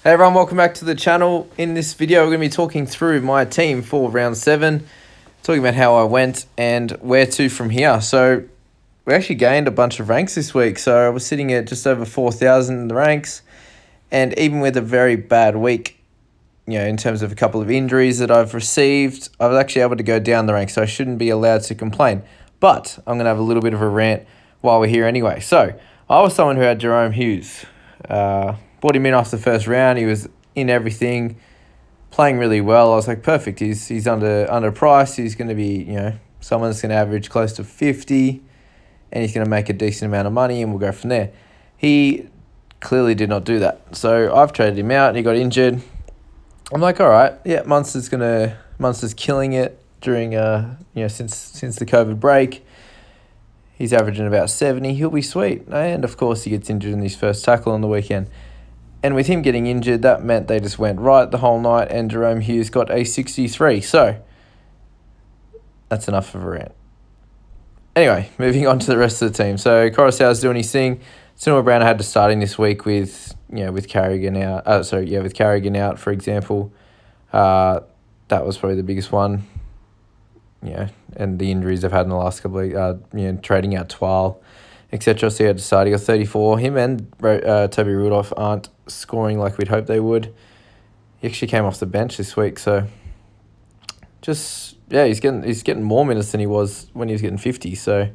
Hey everyone, welcome back to the channel. In this video, we're going to be talking through my team for round 7, talking about how I went and where to from here. So we actually gained a bunch of ranks this week. So I was sitting at just over 4,000 in the ranks, and even with a very bad week, in terms of a couple of injuries that I've received, I was actually able to go down the ranks, so I shouldn't be allowed to complain. But I'm going to have a little bit of a rant while we're here anyway. So I was someone who had Jerome Hughes. Brought him in off the first round. He was in everything, playing really well. I was like, perfect. He's under price. He's going to be, someone that's going to average close to 50, and he's going to make a decent amount of money, and we'll go from there. He clearly did not do that. So I've traded him out, and he got injured. I'm like, all right, yeah, Munster's killing it during since the COVID break. He's averaging about 70. He'll be sweet. And of course, he gets injured in his first tackle on the weekend. And with him getting injured, that meant they just went right the whole night, and Jerome Hughes got a 63. So that's enough of a rant. Anyway, moving on to the rest of the team. So Coruscant's doing his thing. Cinema Brown had to start in this week with Carrigan out. With Carrigan out, for example. That was probably the biggest one. And the injuries they've had in the last couple of trading out Twal, etc. So he had to start. He got 34. Him and Toby Rudolph aren't scoring like we'd hoped they would. He actually came off the bench this week, so he's getting more minutes than he was when he was getting 50. So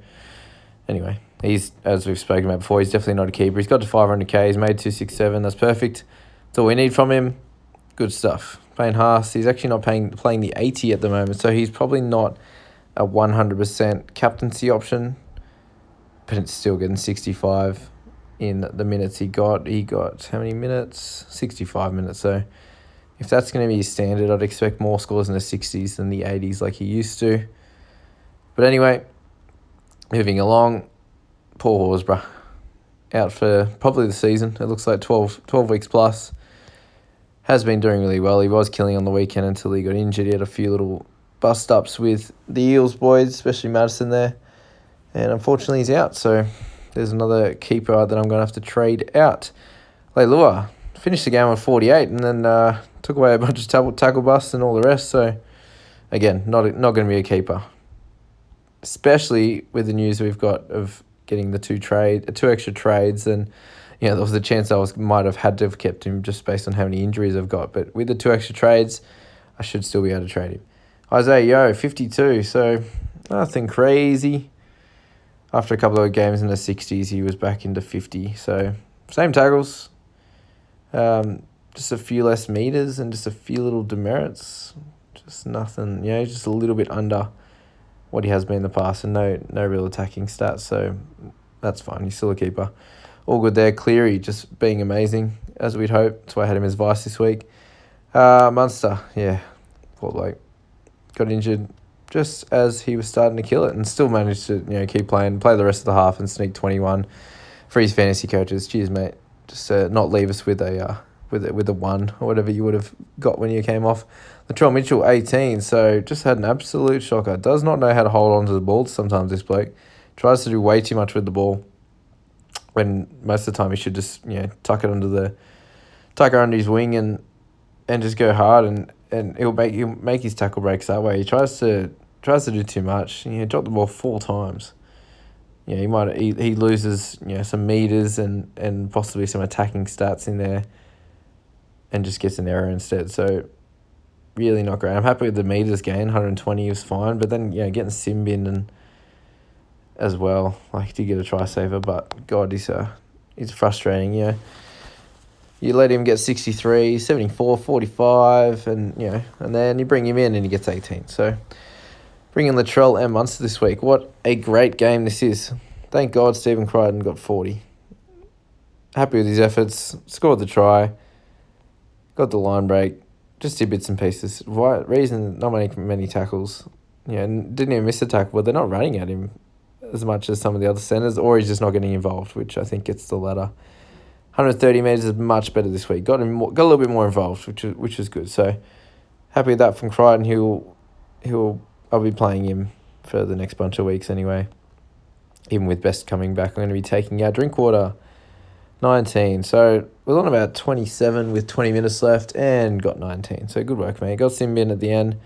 anyway, he's, as we've spoken about before, he's definitely not a keeper. He's got to 500k. He's made 267. That's perfect. That's all we need from him. Good stuff. Playing Haas. He's actually not playing the 80 at the moment, so he's probably not a 100% captaincy option, but it's still getting 65 in the minutes he got. He got how many minutes? 65 minutes. So if that's going to be his standard, I'd expect more scores in the 60s than the 80s like he used to. But anyway, moving along, poor Horsburgh. Out for probably the season. It looks like 12 weeks plus. Has been doing really well. He was killing on the weekend until he got injured. He had a few little bust-ups with the Eels boys, especially Madison there. And unfortunately, he's out. So there's another keeper that I'm going to have to trade out. Leilua finished the game with 48 and then took away a bunch of tackle busts and all the rest. So, again, not going to be a keeper. Especially with the news we've got of getting the two extra trades. And, there was a chance I might have had to have kept him just based on how many injuries I've got. But with the 2 extra trades, I should still be able to trade him. Isaiah Yeo, 52. So, nothing crazy. After a couple of games in the 60s, he was back into 50. So, same tackles. Just a few less meters and just a few little demerits. Just nothing, just a little bit under what he has been in the past. And no real attacking stats. So, that's fine. He's still a keeper. All good there. Cleary just being amazing, as we'd hope. That's why I had him as vice this week. Munster, poor bloke. Got injured just as he was starting to kill it, and still managed to keep playing, play the rest of the half, and sneak 21 for his fantasy coaches. Cheers, mate. Just not leave us with a 1 or whatever you would have got when you came off. Latrell Mitchell, 18. So just had an absolute shocker. Does not know how to hold on to the ball. Sometimes this bloke tries to do way too much with the ball, when most of the time he should just tuck it under his wing and just go hard, and he'll make his tackle breaks that way. He tries to do too much. He dropped the ball 4 times. He loses some meters and possibly some attacking stats in there, and just gets an error instead. So really not great. I'm happy with the meters gain. 120 was fine, but then getting sim bin and as well. Like, he did get a try saver, but God, he's frustrating. You let him get 63, 74, 45, and then you bring him in and he gets 18. So bring in Latrell and Munster this week. What a great game this is. Thank God Stephen Crichton got 40. Happy with his efforts. Scored the try. Got the line break. Just did bits and pieces. Reason not many tackles. And didn't even miss a tackle. But they're not running at him as much as some of the other centres, or he's just not getting involved, which I think gets the latter. 130 metres is much better this week. Got a little bit more involved, which is good. So happy with that from Crichton. I'll be playing him for the next bunch of weeks anyway. Even with Best coming back, I'm going to be taking out Drinkwater. 19. So we're on about 27 with 20 minutes left and got 19. So good work, mate. Got Sim in at the end.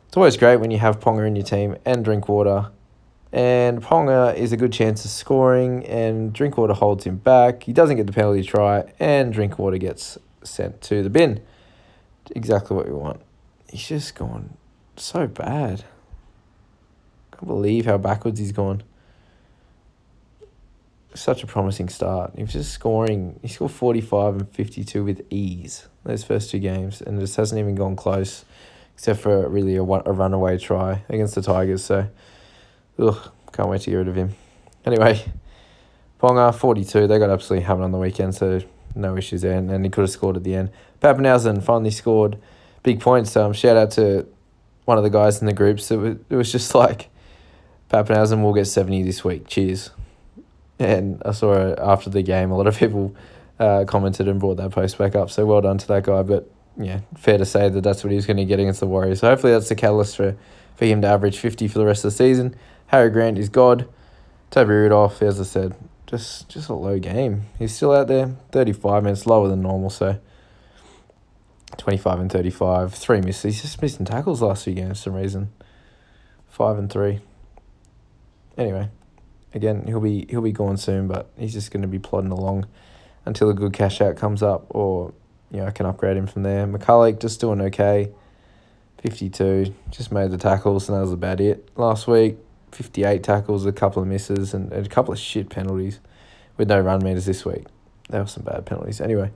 It's always great when you have Ponga in your team and Drinkwater. And Ponga is a good chance of scoring, and Drinkwater holds him back. He doesn't get the penalty try, and Drinkwater gets sent to the bin. Exactly what we want. He's just gone so bad. Can't believe how backwards he's gone. Such a promising start. He was just scoring. He scored 45 and 52 with ease those first two games, and it just hasn't even gone close, except for really a runaway try against the Tigers. So, can't wait to get rid of him. Anyway, Ponga, 42. They got absolutely hammered on the weekend, so no issues there, and he could have scored at the end. Pappenhausen finally scored big points. Shout out to one of the guys in the groups. It was just like, Pappenhausen will get 70 this week. Cheers. And I saw after the game, a lot of people commented and brought that post back up. So well done to that guy. But yeah, fair to say that that's what he was going to get against the Warriors. So hopefully that's the catalyst for him to average 50 for the rest of the season. Harry Grant is God. Toby Rudolph, as I said, just a low game. He's still out there, 35 minutes, lower than normal. So 25 and 35, 3 misses. He's just missing tackles last few games for some reason. 5 and 3. Anyway, again, he'll be gone soon, but he's just going to be plodding along until a good cash out comes up, or I can upgrade him from there. McCulloch just doing okay. 52, just made the tackles, and that was about it. Last week, 58 tackles, a couple of misses, and a couple of shit penalties with no run meters this week. There were some bad penalties. Anyway,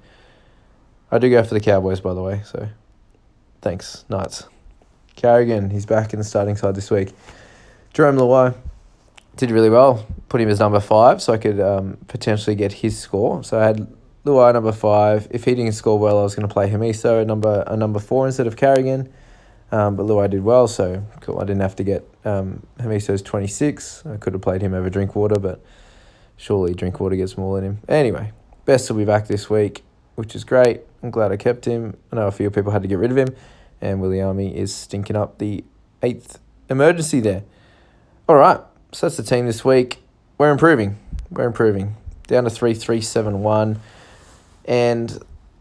I do go for the Cowboys, by the way, so thanks, Knights. Carrigan, he's back in the starting side this week. Jerome Luai did really well. Put him as number 5 so I could potentially get his score. So I had Luai number 5. If he didn't score well, I was going to play Hamiso at number 4 instead of Carrigan. But Luai did well, so cool. I didn't have to get Hamiso's 26. I could have played him over Drinkwater, but surely Drinkwater gets more than him. Anyway, Best will be back this week, which is great. I'm glad I kept him. I know a few people had to get rid of him, and Williami is stinking up the 8th emergency there. All right, so that's the team this week. We're improving. Down to 3-3-7-1. And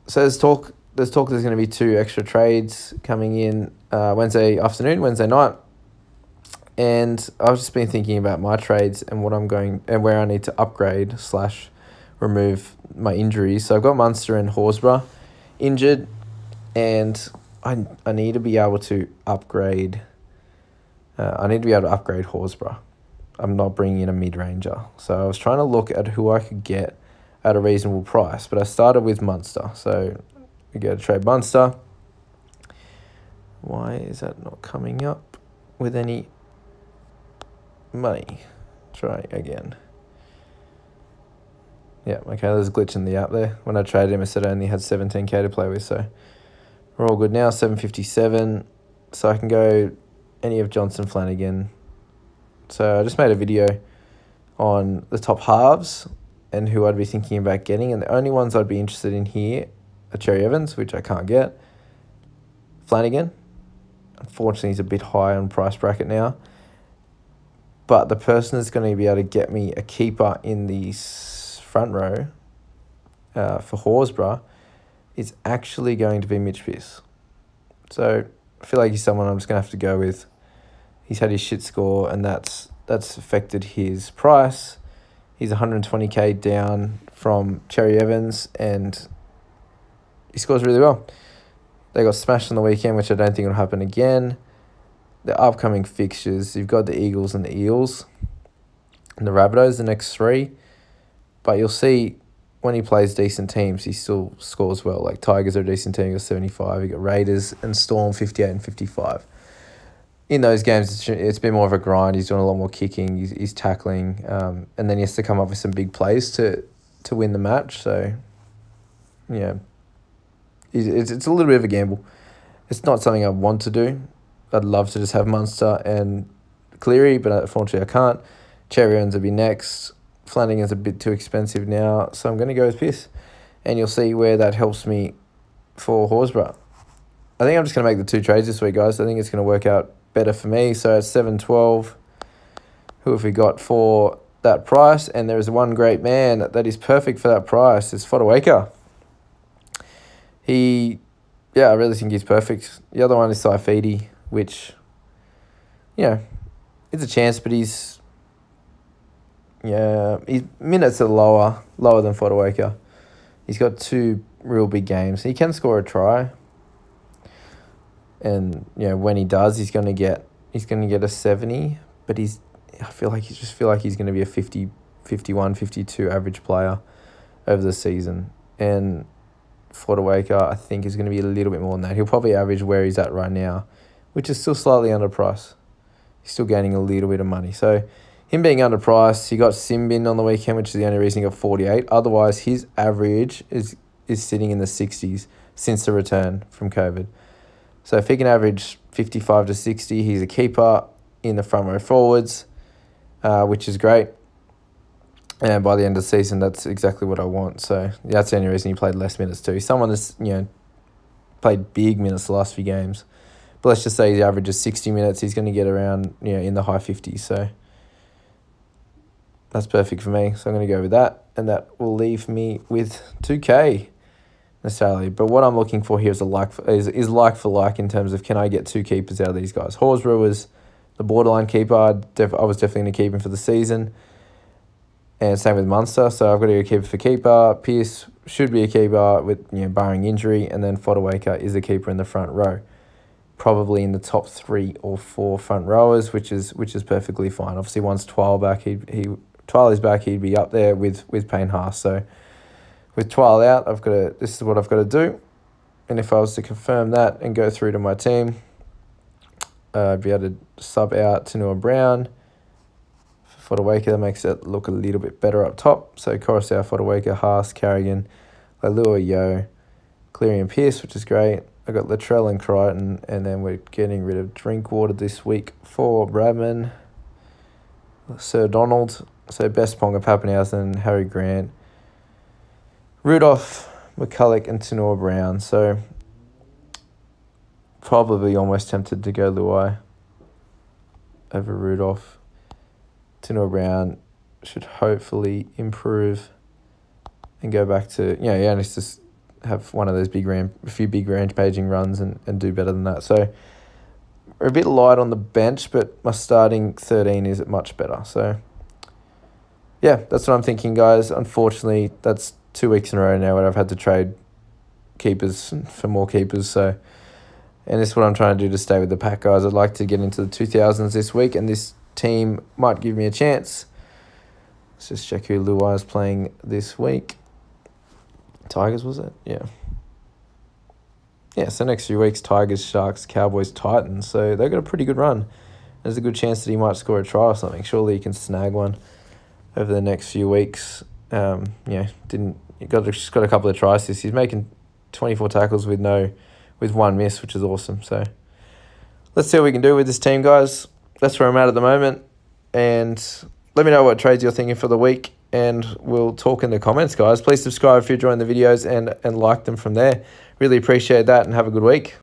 so there's talk there's going to be 2 extra trades coming in Wednesday afternoon, Wednesday night. And I've just been thinking about my trades and where I need to upgrade / remove my injuries. So I've got Munster and Horsburgh injured, and I need to be able to upgrade. Horsburgh. I'm not bringing in a mid-ranger. So I was trying to look at who I could get at a reasonable price, but I started with Munster. So we go to trade Munster. Why is that not coming up with any money? Try again. Yeah, okay, there's a glitch in the app there. When I traded him, I said I only had 17k to play with, so we're all good now. 757. So I can go any of Johnson, Flanagan. So I just made a video on the top halves and who I'd be thinking about getting, and the only ones I'd be interested in here are Cherry Evans, which I can't get. Flanagan, unfortunately, he's a bit high on price bracket now. But the person that's going to be able to get me a keeper in the front row for Horsburgh is actually going to be Mitch Pearce. So I feel like he's someone I'm just going to have to go with. He's had his shit score, and that's affected his price. He's 120k down from Cherry Evans, and he scores really well. They got smashed on the weekend, which I don't think will happen again. The upcoming fixtures, you've got the Eagles and the Eels and the Rabbitohs, the next 3. But you'll see when he plays decent teams, he still scores well. Like Tigers are a decent team, you got 75. You got Raiders and Storm, 58 and 55. In those games, it's been more of a grind. He's doing a lot more kicking. He's tackling. And then he has to come up with some big plays to win the match. So, yeah, it's a little bit of a gamble. It's not something I want to do. I'd love to just have Munster and Cleary, but unfortunately I can't. Cherry Evans will be next. Flanagan's a bit too expensive now, so I'm going to go with Pearce. And you'll see where that helps me for Horsburgh. I think I'm just going to make the 2 trades this week, guys. I think it's going to work out better for me. So at 7-12, who have we got for that price, and there is one great man that is perfect for that price. It's Fodawaker. I really think he's perfect. The other one is Saifidi, which, it's a chance, but his minutes are lower than Fodawaker. He's got 2 real big games. He can score a try, and when he does, he's gonna get a 70. But I feel like he's going to be a 50, 51, 52 average player over the season. And Fodawaker, I think, is going to be a little bit more than that. He'll probably average where he's at right now, which is still slightly underpriced. He's still gaining a little bit of money. So him being underpriced, he got Simbin on the weekend, which is the only reason he got 48. Otherwise, his average is sitting in the 60s since the return from COVID. So if he can average 55 to 60, he's a keeper in the front row forwards, which is great. And by the end of the season, that's exactly what I want. So that's the only reason he played less minutes too. Someone that's, played big minutes the last few games. But let's just say he averages 60 minutes. He's going to get around, in the high 50s. So that's perfect for me. So I'm going to go with that. And that will leave me with 2K necessarily. But what I'm looking for here is like for like in terms of, can I get 2 keepers out of these guys? Horsburgh was the borderline keeper. I was definitely going to keep him for the season. And same with Munster. So I've got to go keeper for keeper. Pearce should be a keeper with, barring injury. And then Fodawaker is a keeper in the front row. Probably in the top 3 or 4 front rowers, which is perfectly fine. Obviously, once Twile back, Twile is back, he'd be up there with Payne Haas. So with Twile out, this is what I've got to do. And if I was to confirm that and go through to my team, I'd be able to sub out Tanua Brown. Fodawaker, that makes it look a little bit better up top. So Coruscant, Fodawaker, Haas, Carrigan, Leilua, Yo, Cleary and Pearce, which is great. I got Latrell and Crichton, and then we're getting rid of Drinkwater this week for Bradman, Sir Donald, so Best Ponga, Pappenhausen, Harry Grant, Rudolph, McCulloch, and Tanua Brown. So probably almost tempted to go Luai over Rudolph. Tanua Brown should hopefully improve and go back to, he needs to have one of those a few big rampaging runs and do better than that. So we're a bit light on the bench, but my starting 13 is much better. So that's what I'm thinking, guys. Unfortunately, that's 2 weeks in a row now where I've had to trade keepers for more keepers. So, and this is what I'm trying to do to stay with the pack, guys. I'd like to get into the 2000s this week, and this team might give me a chance. Let's just check who Luai is playing this week. Tigers, was it? Yeah, so next few weeks, Tigers, Sharks, Cowboys, Titans. So they've got a pretty good run. There's a good chance that he might score a try or something. Surely he can snag one over the next few weeks. Got a couple of tries this. He's making 24 tackles with 1 miss, which is awesome. So let's see what we can do with this team, guys. That's where I'm at the moment. And let me know what trades you're thinking for the week, and we'll talk in the comments, guys. Please subscribe if you're enjoying the videos and like them from there. Really appreciate that, and have a good week.